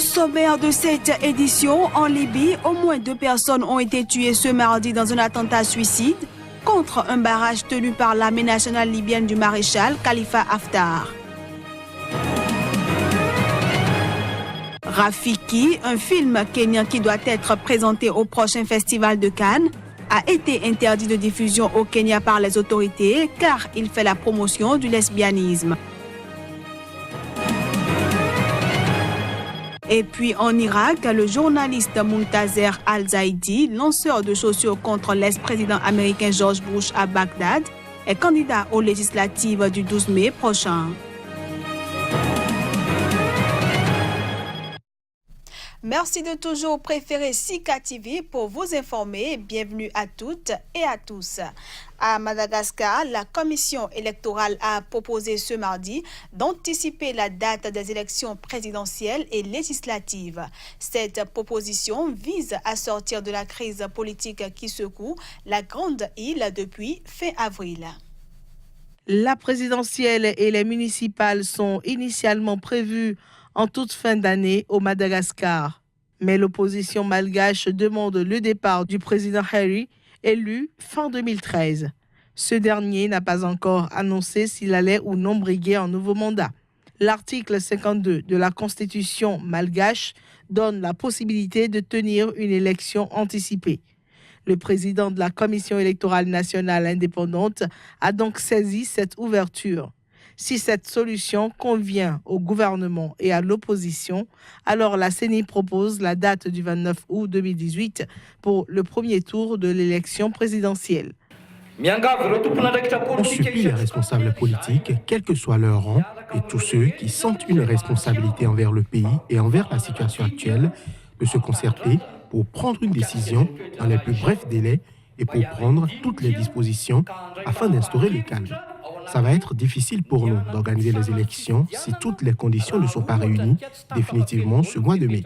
sommaire de cette édition, en Libye, au moins 2 personnes ont été tuées ce mardi dans un attentat suicide contre un barrage tenu par l'armée nationale libyenne du maréchal Khalifa Haftar. Rafiki, un film kenyan qui doit être présenté au prochain festival de Cannes, a été interdit de diffusion au Kenya par les autorités car il fait la promotion du lesbianisme. Et puis en Irak, le journaliste Muntazer Al-Zaidi, lanceur de chaussures contre l'ex-président américain George Bush à Bagdad, est candidat aux législatives du 12 mai prochain. Merci de toujours préférer Sika TV pour vous informer. Bienvenue à toutes et à tous. À Madagascar, la commission électorale a proposé ce mardi d'anticiper la date des élections présidentielles et législatives. Cette proposition vise à sortir de la crise politique qui secoue la grande île depuis fin avril. La présidentielle et les municipales sont initialement prévues en toute fin d'année au Madagascar. Mais l'opposition malgache demande le départ du président Harry, élu fin 2013. Ce dernier n'a pas encore annoncé s'il allait ou non briguer un nouveau mandat. L'article 52 de la Constitution malgache donne la possibilité de tenir une élection anticipée. Le président de la Commission électorale nationale indépendante a donc saisi cette ouverture. Si cette solution convient au gouvernement et à l'opposition, alors la CENI propose la date du 29 août 2018 pour le premier tour de l'élection présidentielle. On supplie les responsables politiques, quel que soit leur rang, et tous ceux qui sentent une responsabilité envers le pays et envers la situation actuelle, de se concerter pour prendre une décision dans les plus brefs délais et pour prendre toutes les dispositions afin d'instaurer le calme. Ça va être difficile pour nous d'organiser les élections si toutes les conditions ne sont pas réunies définitivement ce mois de mai.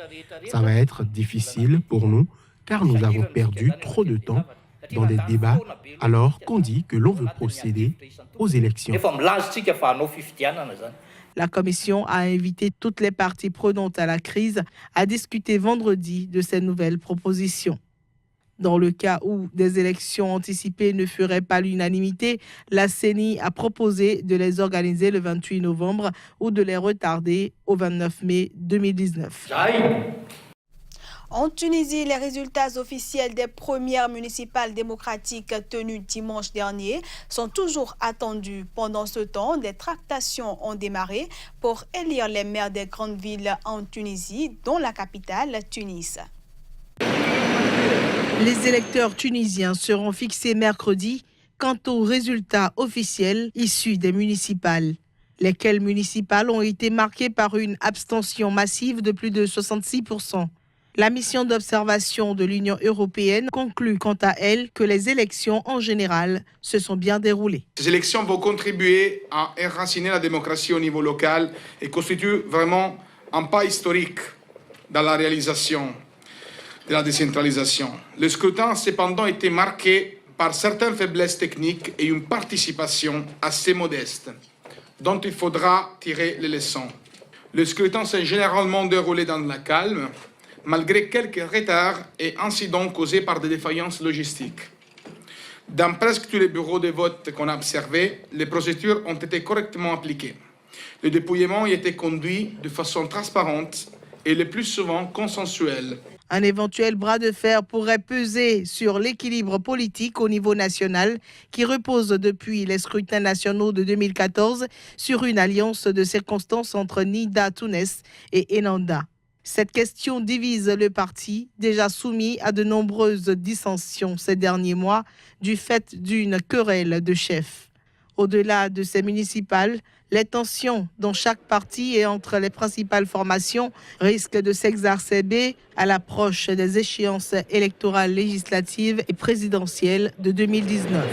Ça va être difficile pour nous car nous avons perdu trop de temps dans des débats alors qu'on dit que l'on veut procéder aux élections. La commission a invité toutes les parties prenantes à la crise à discuter vendredi de ces nouvelles propositions. Dans le cas où des élections anticipées ne feraient pas l'unanimité, la CENI a proposé de les organiser le 28 novembre ou de les retarder au 29 mai 2019. En Tunisie, les résultats officiels des premières municipales démocratiques tenues dimanche dernier sont toujours attendus. Pendant ce temps, des tractations ont démarré pour élire les maires des grandes villes en Tunisie, dont la capitale, Tunis. Les électeurs tunisiens seront fixés mercredi quant aux résultats officiels issus des municipales. Lesquelles municipales ont été marquées par une abstention massive de plus de 66%. La mission d'observation de l'Union européenne conclut quant à elle que les élections en général se sont bien déroulées. Ces élections vont contribuer à enraciner la démocratie au niveau local et constituent vraiment un pas historique dans la réalisation de la décentralisation. Le scrutin a cependant été marqué par certaines faiblesses techniques et une participation assez modeste, dont il faudra tirer les leçons. Le scrutin s'est généralement déroulé dans la calme, malgré quelques retards et incidents causés par des défaillances logistiques. Dans presque tous les bureaux de vote qu'on a observés, les procédures ont été correctement appliquées. Le dépouillement y était conduit de façon transparente et le plus souvent consensuelle. Un éventuel bras de fer pourrait peser sur l'équilibre politique au niveau national qui repose depuis les scrutins nationaux de 2014 sur une alliance de circonstances entre Nida Tounes et Enanda. Cette question divise le parti, déjà soumis à de nombreuses dissensions ces derniers mois du fait d'une querelle de chefs. Au-delà de ces municipales, les tensions dans chaque parti et entre les principales formations risquent de s'exacerber à l'approche des échéances électorales législatives et présidentielles de 2019.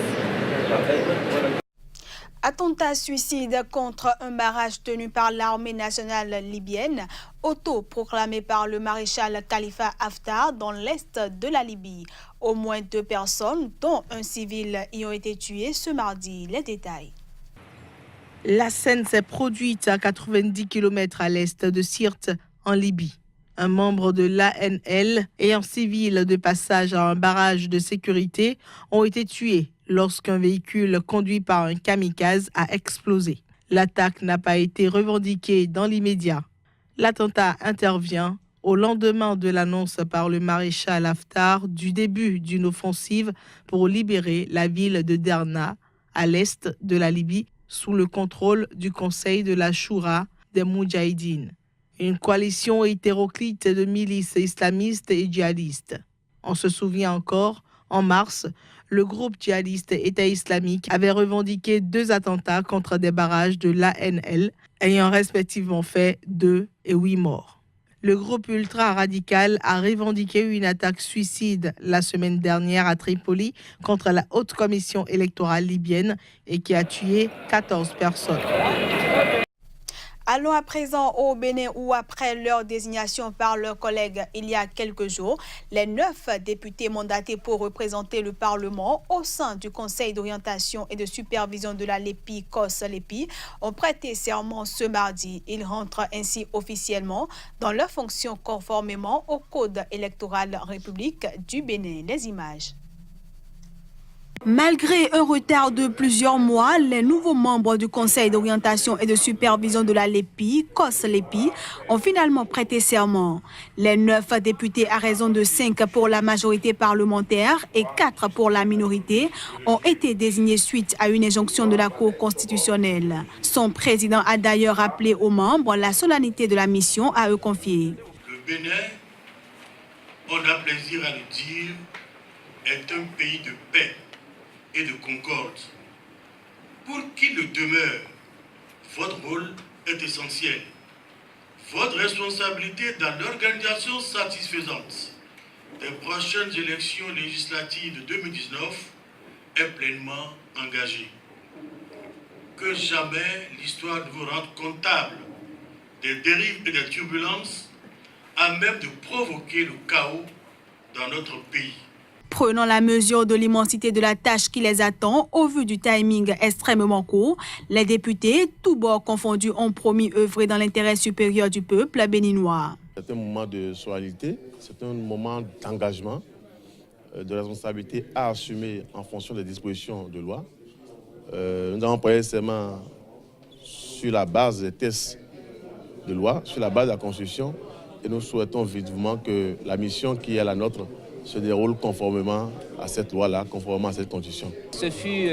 Attentat suicide contre un barrage tenu par l'armée nationale libyenne, autoproclamé par le maréchal Khalifa Haftar dans l'est de la Libye. Au moins 2 personnes, dont un civil, y ont été tuées ce mardi. Les détails. La scène s'est produite à 90 km à l'est de Sirte, en Libye. Un membre de l'ANL et un civil de passage à un barrage de sécurité ont été tués lorsqu'un véhicule conduit par un kamikaze a explosé. L'attaque n'a pas été revendiquée dans l'immédiat. L'attentat intervient au lendemain de l'annonce par le maréchal Haftar du début d'une offensive pour libérer la ville de Derna, à l'est de la Libye, sous le contrôle du Conseil de la Choura des Moudjahidines, une coalition hétéroclite de milices islamistes et djihadistes. On se souvient encore, en mars, le groupe djihadiste État islamique avait revendiqué 2 attentats contre des barrages de l'ANL, ayant respectivement fait 2 et 8 morts. Le groupe ultra-radical a revendiqué une attaque suicide la semaine dernière à Tripoli contre la haute commission électorale libyenne et qui a tué 14 personnes. Allons à présent au Bénin où, après leur désignation par leurs collègues il y a quelques jours, les 9 députés mandatés pour représenter le Parlement au sein du Conseil d'orientation et de supervision de la LEPI, COS-LEPI, ont prêté serment ce mardi. Ils rentrent ainsi officiellement dans leurs fonctions conformément au Code électoral République du Bénin. Les images. Malgré un retard de plusieurs mois, les nouveaux membres du Conseil d'orientation et de supervision de la LEPI, COS-LEPI, ont finalement prêté serment. Les 9 députés, à raison de 5 pour la majorité parlementaire et 4 pour la minorité, ont été désignés suite à une injonction de la Cour constitutionnelle. Son président a d'ailleurs appelé aux membres la solennité de la mission à eux confiée. Le Bénin, on a plaisir à le dire, est un pays de paix et de concorde. Pour qu'il le demeure, votre rôle est essentiel. Votre responsabilité dans l'organisation satisfaisante des prochaines élections législatives de 2019 est pleinement engagée. Que jamais l'histoire ne vous rende comptable des dérives et des turbulences à même de provoquer le chaos dans notre pays. Prenant la mesure de l'immensité de la tâche qui les attend, au vu du timing extrêmement court, les députés, tous bords confondus, ont promis œuvrer dans l'intérêt supérieur du peuple béninois. C'est un moment de solennité, c'est un moment d'engagement, de responsabilité à assumer en fonction des dispositions de loi. Nous avons prêté serment sur la base des textes de loi, sur la base de la Constitution, et nous souhaitons vivement que la mission qui est la nôtre se déroule conformément à cette loi-là, conformément à cette constitution. Ce fut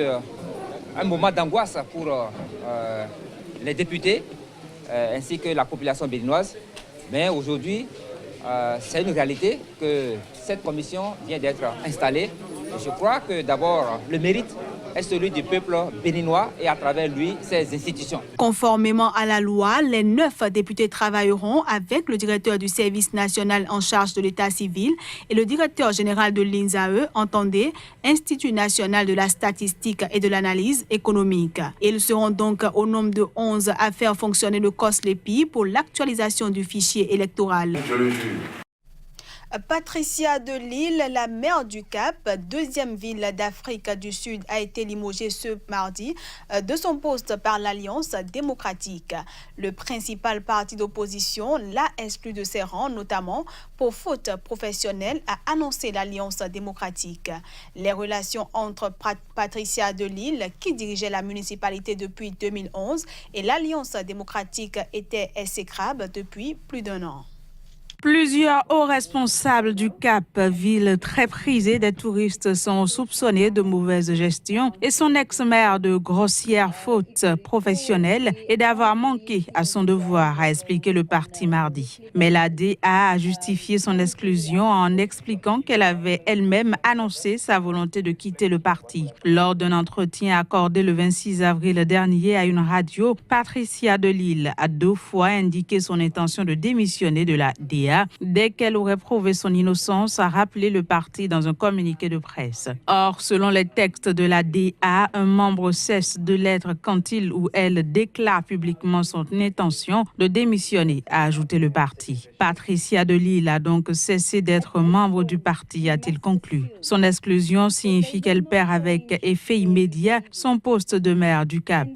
un moment d'angoisse pour les députés ainsi que la population béninoise. Mais aujourd'hui, c'est une réalité que cette commission vient d'être installée. Et je crois que d'abord, le mérite est celui du peuple béninois et à travers lui, ses institutions. Conformément à la loi, les 9 députés travailleront avec le directeur du service national en charge de l'état civil et le directeur général de l'INSAE, entendez, Institut national de la statistique et de l'analyse économique. Ils seront donc au nombre de 11 à faire fonctionner le COS-LEPI pour l'actualisation du fichier électoral. Je le jure. Patricia de Lille, la maire du Cap, 2e ville d'Afrique du Sud, a été limogée ce mardi de son poste par l'Alliance démocratique. Le principal parti d'opposition l'a exclu de ses rangs, notamment pour faute professionnelle, a annoncé l'Alliance démocratique. Les relations entre Patricia de Lille, qui dirigeait la municipalité depuis 2011, et l'Alliance démocratique étaient exécrables depuis plus d'1 an. Plusieurs hauts responsables du Cap, ville très prisée des touristes, sont soupçonnés de mauvaise gestion et son ex-maire de grossière faute professionnelle et d'avoir manqué à son devoir, a expliqué le parti mardi. Mais la DA a justifié son exclusion en expliquant qu'elle avait elle-même annoncé sa volonté de quitter le parti. Lors d'un entretien accordé le 26 avril dernier à une radio, Patricia de Lille a 2 fois indiqué son intention de démissionner de la DA dès qu'elle aurait prouvé son innocence, a rappelé le parti dans un communiqué de presse. Or, selon les textes de la DA, un membre cesse de l'être quand il ou elle déclare publiquement son intention de démissionner, a ajouté le parti. Patricia de Lille a donc cessé d'être membre du parti, a-t-il conclu. Son exclusion signifie qu'elle perd avec effet immédiat son poste de maire du Cap.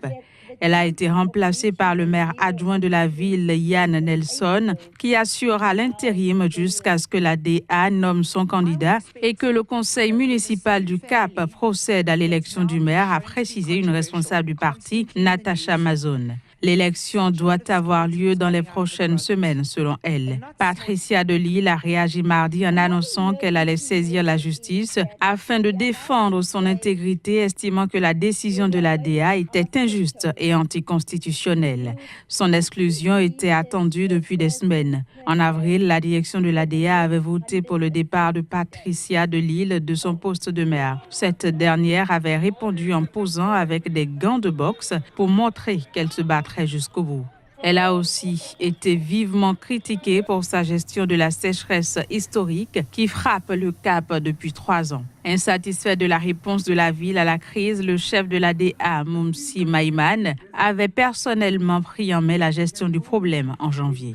Elle a été remplacée par le maire adjoint de la ville, Yann Nelson, qui assure à l'intérim jusqu'à ce que la DA nomme son candidat et que le conseil municipal du Cap procède à l'élection du maire, a précisé une responsable du parti, Natacha Mazone. L'élection doit avoir lieu dans les prochaines semaines, selon elle. Patricia de Lisle a réagi mardi en annonçant qu'elle allait saisir la justice afin de défendre son intégrité, estimant que la décision de la DA était injuste et anticonstitutionnelle. Son exclusion était attendue depuis des semaines. En avril, la direction de la DA avait voté pour le départ de Patricia de Lisle de son poste de maire. Cette dernière avait répondu en posant avec des gants de boxe pour montrer qu'elle se battrait jusqu'au bout. Elle a aussi été vivement critiquée pour sa gestion de la sécheresse historique qui frappe le Cap depuis 3 ans. Insatisfait de la réponse de la ville à la crise, le chef de la DA, Moumsi Maïman, avait personnellement pris en main la gestion du problème en janvier.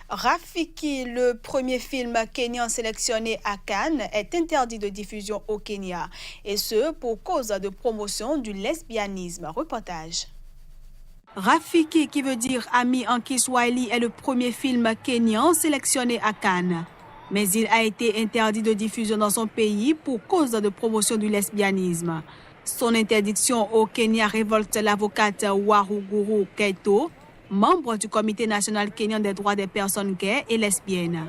Rafiki, le premier film kenyan sélectionné à Cannes, est interdit de diffusion au Kenya, et ce pour cause de promotion du lesbianisme. Reportage. Rafiki, qui veut dire ami en Kiswahili, est le premier film kenyan sélectionné à Cannes. Mais il a été interdit de diffusion dans son pays pour cause de promotion du lesbianisme. Son interdiction au Kenya révolte l'avocate Waruguru Keito, membre du Comité national kenyan des droits des personnes gays et lesbiennes.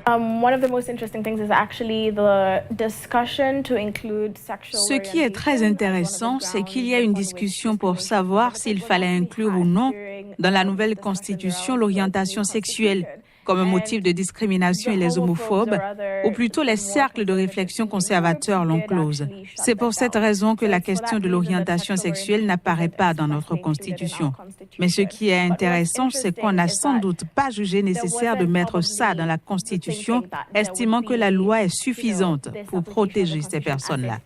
Ce qui est très intéressant, c'est qu'il y a une discussion pour savoir s'il fallait inclure ou non dans la nouvelle constitution l'orientation sexuelle comme un motif de discrimination et les homophobes, ou plutôt les cercles de réflexion conservateurs l'ont close. C'est pour cette raison que la question de l'orientation sexuelle n'apparaît pas dans notre constitution. Mais ce qui est intéressant, c'est qu'on n'a sans doute pas jugé nécessaire de mettre ça dans la constitution, estimant que la loi est suffisante pour protéger ces personnes-là.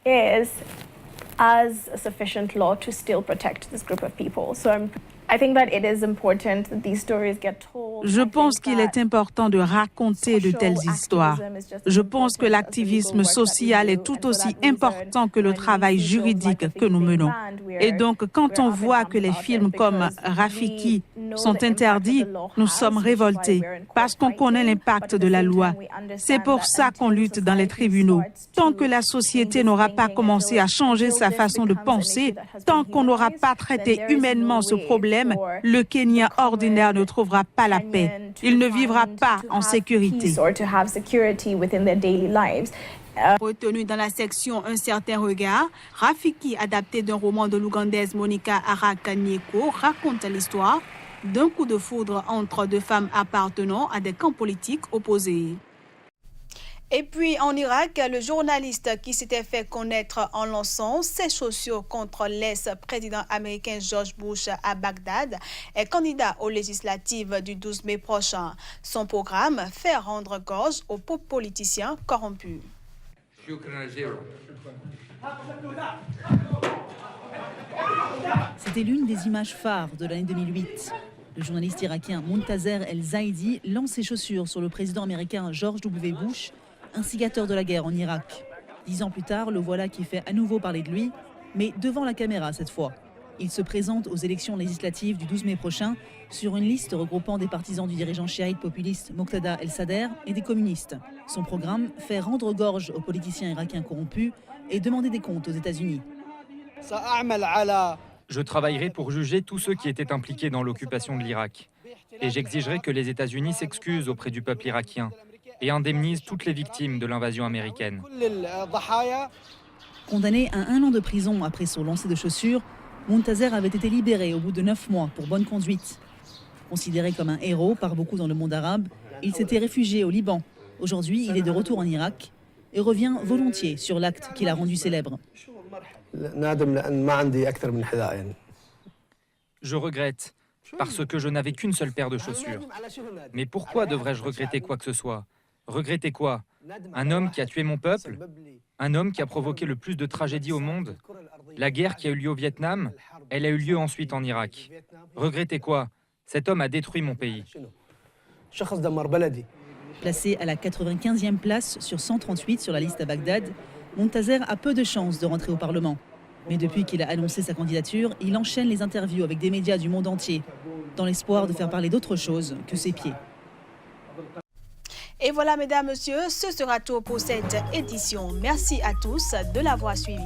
Je pense qu'il est important de raconter de telles histoires. Je pense que l'activisme social est tout aussi important que le travail juridique que nous menons. Et donc, quand on voit que les films comme Rafiki sont interdits, nous sommes révoltés parce qu'on connaît l'impact de la loi. C'est pour ça qu'on lutte dans les tribunaux. Tant que la société n'aura pas commencé à changer sa façon de penser, tant qu'on n'aura pas traité humainement ce problème, le Kenya ordinaire ne trouvera pas la paix. Il ne vivra pas en sécurité. Retenu dans la section Un certain regard, Rafiki, adapté d'un roman de l'Ougandaise Monica Arakanyeko, raconte l'histoire d'un coup de foudre entre deux femmes appartenant à des camps politiques opposés. Et puis en Irak, le journaliste qui s'était fait connaître en lançant ses chaussures contre l'ex-président américain George Bush à Bagdad est candidat aux législatives du 12 mai prochain. Son programme fait rendre gorge aux politiciens corrompus. C'était l'une des images phares de l'année 2008. Le journaliste irakien Montazer El-Zaidi lance ses chaussures sur le président américain George W. Bush, instigateur de la guerre en Irak. 10 ans plus tard, le voilà qui fait à nouveau parler de lui, mais devant la caméra cette fois. Il se présente aux élections législatives du 12 mai prochain sur une liste regroupant des partisans du dirigeant chiite populiste Moqtada El-Sadr et des communistes. Son programme fait rendre gorge aux politiciens irakiens corrompus et demander des comptes aux États-Unis. Je travaillerai pour juger tous ceux qui étaient impliqués dans l'occupation de l'Irak. Et j'exigerai que les États-Unis s'excusent auprès du peuple irakien et indemnisent toutes les victimes de l'invasion américaine. Condamné à 1 an de prison après son lancer de chaussures, Montazer avait été libéré au bout de 9 mois pour bonne conduite. Considéré comme un héros par beaucoup dans le monde arabe, il s'était réfugié au Liban. Aujourd'hui, il est de retour en Irak et revient volontiers sur l'acte qui l'a rendu célèbre. Je regrette, parce que je n'avais qu'une seule paire de chaussures. Mais pourquoi devrais-je regretter quoi que ce soit ? Regretter quoi ? Un homme qui a tué mon peuple ? Un homme qui a provoqué le plus de tragédies au monde ? La guerre qui a eu lieu au Vietnam, elle a eu lieu ensuite en Irak. Regretter quoi ? Cet homme a détruit mon pays. Placé à la 95e place sur 138 sur la liste à Bagdad, Montazer a peu de chances de rentrer au Parlement. Mais depuis qu'il a annoncé sa candidature, il enchaîne les interviews avec des médias du monde entier, dans l'espoir de faire parler d'autre chose que ses pieds. Et voilà, mesdames, messieurs, ce sera tout pour cette édition. Merci à tous de l'avoir suivi.